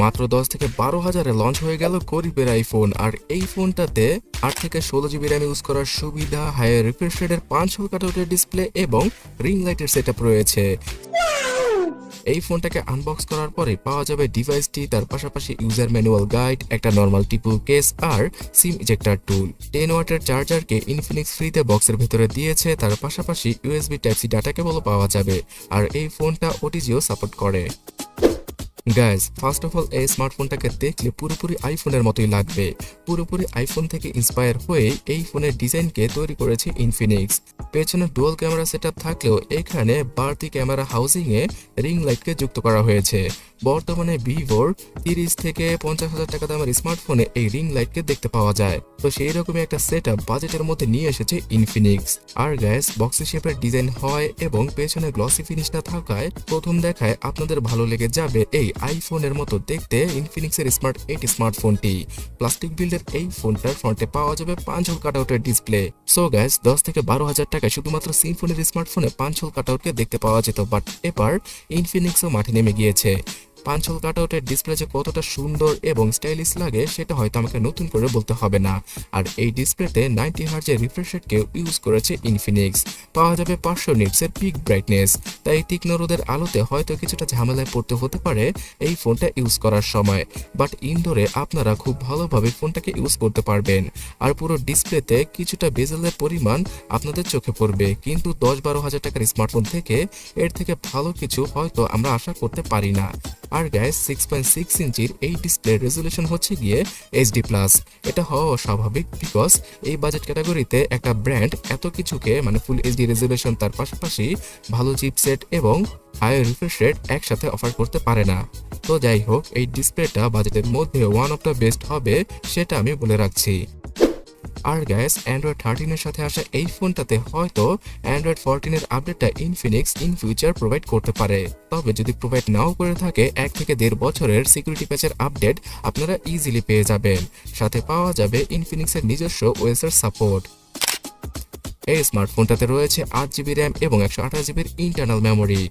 মাত্র 10 থেকে 12,000-এ লঞ্চ হয়ে গেল গরিবের আইফোন। আর এই ফোনটাতে 8 থেকে 16 জিবি র্যাম ইউজ করার সুবিধা, হায়ার রিফ্রেশ রেটের 5 হোল কাটআউটের ডিসপ্লে এবং রিং লাইটের সেটআপ রয়েছে। এই ফোনটাকে আনবক্স করার পরে পাওয়া যাবে ডিভাইসটি, তার পাশাপাশি ইউজার ম্যানুয়াল গাইড, একটা নর্মাল টিপু কেস আর সিম ইজেক্টর টুল। 10 ওয়াটের চার্জারকে ইনফিনিক্স ফ্রিতে বক্সের ভেতরে দিয়েছে, তার পাশাপাশি ইউএসবি টাইপ সি ডাটা কেবলও পাওয়া যাবে। আর এই ফোনটা ওটিজিও সাপোর্ট করে। গাইজ, ফার্স্ট অফ অল এই স্মার্টফোনটাকে দেখলে পুরোপুরি আইফোনের মতোই লাগবে। পুরোপুরি আইফোন থেকে ইন্সপায়ার হয়ে এই ফোনের ডিজাইনকে তৈরি করেছে ইনফিনিক্স। পেছনে ডুয়াল ক্যামেরা সেটআপ থাকলেও এখানে বাড়তি ক্যামেরা হাউজিংয়ে রিং লাইটকে যুক্ত করা হয়েছে। বর্তমানে ভিভোর 30 থেকে 50,000 টাকা দামের স্মার্টফোনে এই রিং লাইটকে দেখতে পাওয়া যায়। তো সেই রকমই একটা সেটআপ বাজেটের মধ্যে নিয়ে এসেছে ইনফিনিক্স। আর গাইজ, বক্সি শেপের ডিজাইন হয় এবং পেছনে গ্লসি ফিনিশ না থাকায় প্রথম দেখায় আপনাদের ভালো লেগে যাবে এই আইফোনের মতো দেখতে ইনফিনিক্সের স্মার্ট 8 স্মার্টফোনটি। প্লাস্টিক বিল্ডের এই ফোনটার ফ্রন্টে পাওয়া যাবে 5 হোল কাটআউটের ডিসপ্লে। সো গাইজ, 10 থেকে 12,000 টাকায় শুধুমাত্র সিম্ফনির স্মার্টফোনে 5 হোল কাটআউটকে দেখতে পাওয়া যেত, বাট এবার ইনফিনিক্সও মাঠে নেমে গিয়েছে। 5 হোল কাটআউটের ডিসপ্লে যে কতটা সুন্দর এবং স্টাইলিশ লাগে সেটা হয়তো আমাকে নতুন করে বলতে হবে না। আর এই ডিসপ্লেতে 90 হার্জের রিফ্রেশ রেটকে ইউজ করেছে ইনফিনিক্স। পাওয়া যাবে 500 নিটসের পিক ব্রাইটনেস। তাই তীক্ষ্ণ রোদের আলোতে হয়তো কিছুটা ঝামেলায় পড়তে হতে পারে এই ফোনটা ইউজ করার সময়, বাট ইনডোরে আপনারা খুব ভালোভাবে ফোনটাকে ইউজ করতে পারবেন। আর পুরো ডিসপ্লেতে কিছুটা বেজেলের পরিমাণ আপনাদের চোখে পড়বে, কিন্তু 10-12 হাজার টাকার স্মার্টফোন থেকে এর থেকে ভালো কিছু হয়তো আমরা আশা করতে পারি না। আর গাইস, 6.6 ইঞ্চির এই ডিসপ্লে রেজুলেশন হচ্ছে গিয়ে এইচডি প্লাস। এটা হওয়া স্বাভাবিক, বিকজ এই বাজেট ক্যাটাগরিতে একটা ব্র্যান্ড এত কিছুকে মানে ফুল এইচডি রেজুলেশন, তার পাশাপাশি ভালো চিপসেট এবং হায়ার রিফ্রেশ রেট একসাথে অফার করতে পারে না। তো যাই হোক, এই ডিসপ্লেটা বাজেটের মধ্যে ওয়ান অফ দ্য বেস্ট হবে সেটা আমি বলে রাখছি। আর গ্যাস, অ্যান্ড্রয়েড 13-এর সাথে আসা এই ফোনটাতে হয়তো অ্যান্ড্রয়েড 14-এর আপডেটটা ইনফিনিক্স ইন ফিউচার প্রোভাইড করতে পারে। তবে যদি প্রোভাইড নাও করে থাকে, 1 থেকে 1.5 বছরের সিকিউরিটি প্যাচের আপডেট আপনারা ইজিলি পেয়ে যাবেন। সাথে পাওয়া যাবে ইনফিনিক্সের নিজস্ব ওএসের সাপোর্ট। এই স্মার্টফোনটাতে রয়েছে 8 জিবি র্যাম এবং 128 জিবির ইন্টারনাল মেমোরি।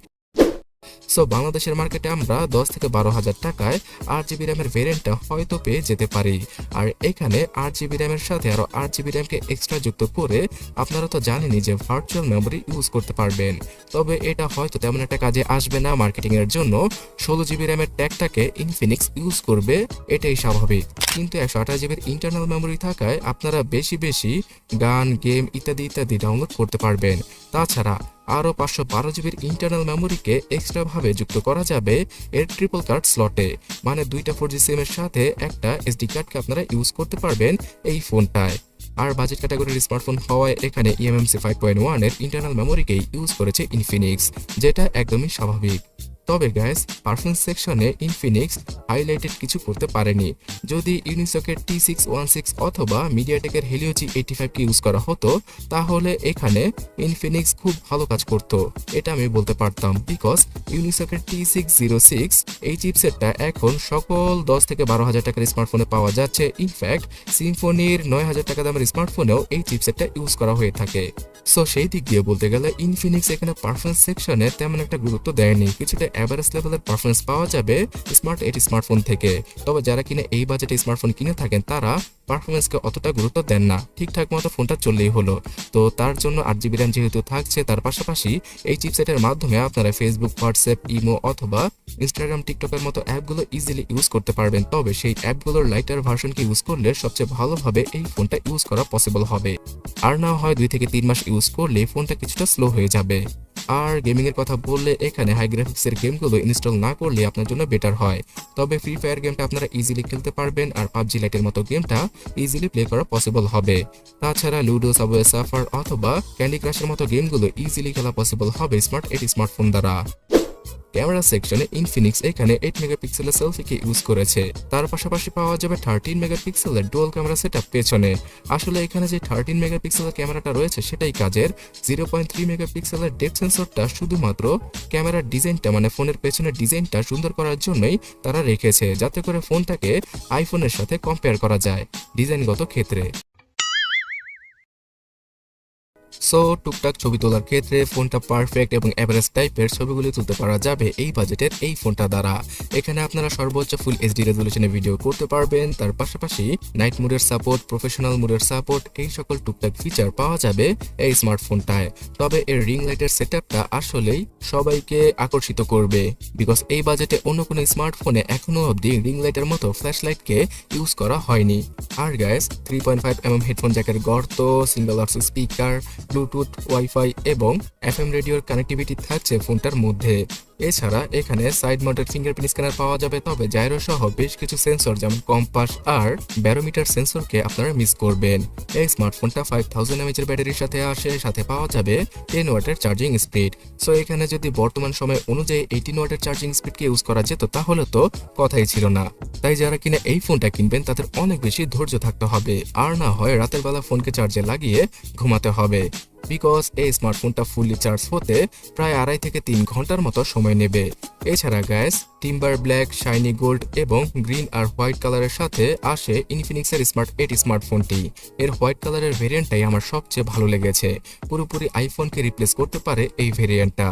সো বাংলাদেশের মার্কেটে আমরা 10 থেকে 12,000 টাকায় 8 জিবি র্যামের ভেরিয়েন্টটা হয়তো পেয়ে যেতে পারি। আর এখানে 8 জিবি র্যামের সাথে আরো 8 জিবি র্যামকে এক্সট্রা যুক্ত করে আপনারা তো জানেনই যে ভার্চুয়াল মেমোরি ইউজ করতে পারবেন। তবে এটা হয়তো তেমন একটা কাজে আসবে না মার্কেটিং এর জন্য। 16 জিবি র্যামের ট্যাগটাকে ইনফিনিক্স ইউজ করবে, এটাই স্বাভাবিক। কিন্তু 128 জিবির ইন্টারনাল মেমোরি থাকায় আপনারা বেশি বেশি গান, গেম ইত্যাদি ইত্যাদি ডাউনলোড করতে পারবেন। তাছাড়া আরও 512 জিবির ইন্টারনাল মেমোরিকে এক্সট্রা ভাবে যুক্ত করা যাবে এর ট্রিপল কার্ড স্লটে, মানে 2টা 4G সিমের সাথে একটা এসডি কার্ডকে আপনারা ইউজ করতে পারবেন এই ফোনটায়। আর বাজেট ক্যাটাগরির স্মার্টফোন হওয়ায় এখানে eMMC 5.1 এর ইন্টারনাল মেমোরিকেই ইউজ করেছে ইনফিনিক্স, যেটা একদমই স্বাভাবিক। তবে গ্যাস, পারফরমেন্স সেকশনে ইনফিনিক্স হাইলাইটেড কিছু করতে পারেনি। যদি ইউনিসকের T616 অথবা মিডিয়াটেকের হেলিও G85 কে ইউজ করা হতো, তাহলে এখানে ইনফিনিক্স খুব ভালো কাজ করত, এটা আমি বলতে পারতাম। বিকজ ইউনিসকের T606 এই চিপসেটটা এখন সকল 10 থেকে 12,000 টাকার স্মার্টফোনে পাওয়া যাচ্ছে। ইনফ্যাক্ট সিম্ফনির 9,000 টাকা দামের স্মার্টফোনেও এই চিপসেটটা ইউজ করা হয়ে থাকে। সো সেই দিক দিয়ে বলতে গেলে ইনফিনিক্স এখানে পারফরমেন্স সেকশনে তেমন একটা গুরুত্ব দেয়নি। কিছুটা অ্যাভারেজ লেভেলের পারফরমেন্স পাওয়া যাবে স্মার্ট 8 স্মার্টফোন থেকে। তবে যারা কিনে এই বাজেটে স্মার্টফোন কিনে থাকেন তারা পারফরমেন্সকে অতটা গুরুত্ব দেন না, ঠিকঠাক মতো ফোনটা চললেই হলো। তো তার জন্য 8 জিবি র্যাম যেহেতু থাকছে, তার পাশাপাশি এই চিপসেটের মাধ্যমে আপনারা ফেসবুক, হোয়াটসঅ্যাপ, ইমো অথবা ইনস্টাগ্রাম, টিকটকের মতো অ্যাপগুলো ইজিলি ইউজ করতে পারবেন। তবে সেই অ্যাপগুলোর লাইটার ভার্সনকে ইউজ করলে সবচেয়ে ভালোভাবে এই ফোনটা ইউজ করা পসিবল হবে। আর না হয় 2 থেকে 3 মাস ইউজ করলে ফোনটা কিছুটা স্লো হয়ে যাবে। আর গেমিং এর কথা বললে এখানে হাই গ্রাফিক্সের গেমগুলো ইনস্টল না করলে আপনার জন্য বেটার হয়। তবে ফ্রি ফায়ার গেমটা আপনারা ইজিলি খেলতে পারবেন, আর পাবজি লাইটের মতো গেমটা ইজিলি প্লে করা পসিবল হবে। তাছাড়া লুডো, সাবওয়ে সার্ফার অথবা ক্যান্ডি ক্রাশের মতো গেমগুলো ইজিলি খেলা পসিবল হবে স্মার্ট 8 স্মার্টফোন দ্বারা। ক্যামেরা সেকশনে ইনফিনিক্স এখানে 8 মেগাপিক্সেলের সেলফিকে ইউজ করেছে। তার পাশাপাশি পাওয়া যাবে 13 মেগাপিক্সেলের ডুয়াল ক্যামেরা সেটআপ পেছনে। আসলে এখানে যে 13 মেগাপিক্সেলের ক্যামেরাটা রয়েছে সেটাই কাজের। 0.3 মেগাপিক্সেলের ডেপথ সেন্সরটা শুধুমাত্র ক্যামেরার ডিজাইনটা মানে ফোনের পেছনের ডিজাইনটা সুন্দর করার জন্যই তারা রেখেছে, যাতে করে ফোনটাকে আইফোনের সাথে কম্পেয়ার করা যায় ডিজাইনগত ক্ষেত্রে। সো টুকটাক ছবি তোলার ক্ষেত্রে ফোনটা পারফেক্ট এবং এভারেজ টাইপের ছবিগুলি তুলতে পারা যাবে এই বাজেটের এই ফোনটা দ্বারা। এখানে আপনারা সর্বোচ্চ ফুল এইচডি রেজলিউশনে ভিডিও করতে পারবেন, তার পাশাপাশি নাইট মোডের সাপোর্ট, প্রফেশনাল মোডের সাপোর্ট, এই সকল টুকটাক ফিচার পাওয়া যাবে এই স্মার্টফোনটায়। তবে এর রিং লাইটের সেটআপটা আসলেই সবাইকে আকর্ষিত করবে, বিকজ এই বাজেটে অন্য কোনো স্মার্টফোনে এখনো অবধি রিং লাইটের মতো ফ্ল্যাশ লাইটকে ইউজ করা হয়নি। আর গাইস 3.5mm হেডফোন জ্যাকের গর্ত, single arts speaker, Bluetooth, wifi এবং এফএম রেডিওর কানেক্টিভিটি থাকছে ফোনটার মধ্যে। এছাড়া এখানে সাইড মাউন্টেড ফিঙ্গারপ্রিন্ট স্ক্যানার পাওয়া যাবে, তবে জাইরো সহ বেশ কিছু সেন্সর যেমন কম্পাস আর ব্যারোমিটার সেন্সরকে আপনারা মিস করবেন। এই স্মার্টফোনটা 5000 mAh এর ব্যাটারির সাথে আসে, সাথে পাওয়া যাবে 10 ওয়াটের চার্জিং স্পিড। সো এখানে যদি বর্তমান সময় অনুযায়ী 18 ওয়াটের চার্জিং স্পিডকে ইউজ করা যেত তাহলে তো কথাই ছিল না। তাই যারা কিনা এই ফোনটা কিনবেন তাদের অনেক বেশি ধৈর্য থাকতে হবে, আর না হয় রাতের বেলা ফোনকে চার্জে লাগিয়ে ঘুমাতে হবে, বিকজ এই স্মার্টফোনটা ফুললি চার্জ হতে প্রায় 2.5 থেকে 3 ঘন্টার মতো সময় নেবে। এছাড়া gas timber black, shiny gold এবং গ্রিন আর হোয়াইট কালারের সাথে আসে ইনফিনিক্সের স্মার্ট 8 স্মার্টফোনটি। এর হোয়াইট কালারের ভেরিয়েন্টটাই আমার সবচেয়ে ভালো লেগেছে, পুরোপুরি আইফোনকে রিপ্লেস করতে পারে এই ভেরিয়েন্টটা।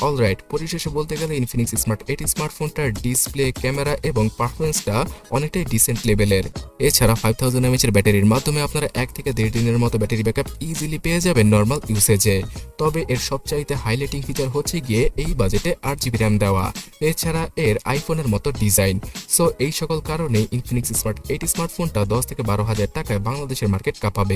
অলরাইট, পরিশেষে বলতে গেলে ইনফিনিক্স স্মার্ট 8 স্মার্টফোনটার ডিসপ্লে, ক্যামেরা এবং পারফরমেন্সটা অনেকটাই ডিসেন্ট লেভেলের। এছাড়া 5000 mAh এর ব্যাটারির মাধ্যমে আপনারা 1 থেকে 1.5 দিনের মতো ব্যাটারি ব্যাকআপ ইজিলি পেয়ে যাবেন নর্মাল ইউসেজে। তবে এর সবচাইতে হাইলাইটিং ফিচার হচ্ছে গিয়ে এই বাজেটে 8GB র্যাম দেওয়া, এছাড়া এর আইফোনের মতো ডিজাইন। সো এই সকল কারণে ইনফিনিক্স স্মার্ট 8 স্মার্টফোনটা 10 থেকে 12 হাজার টাকায় বাংলাদেশের মার্কেট কাঁপাবে।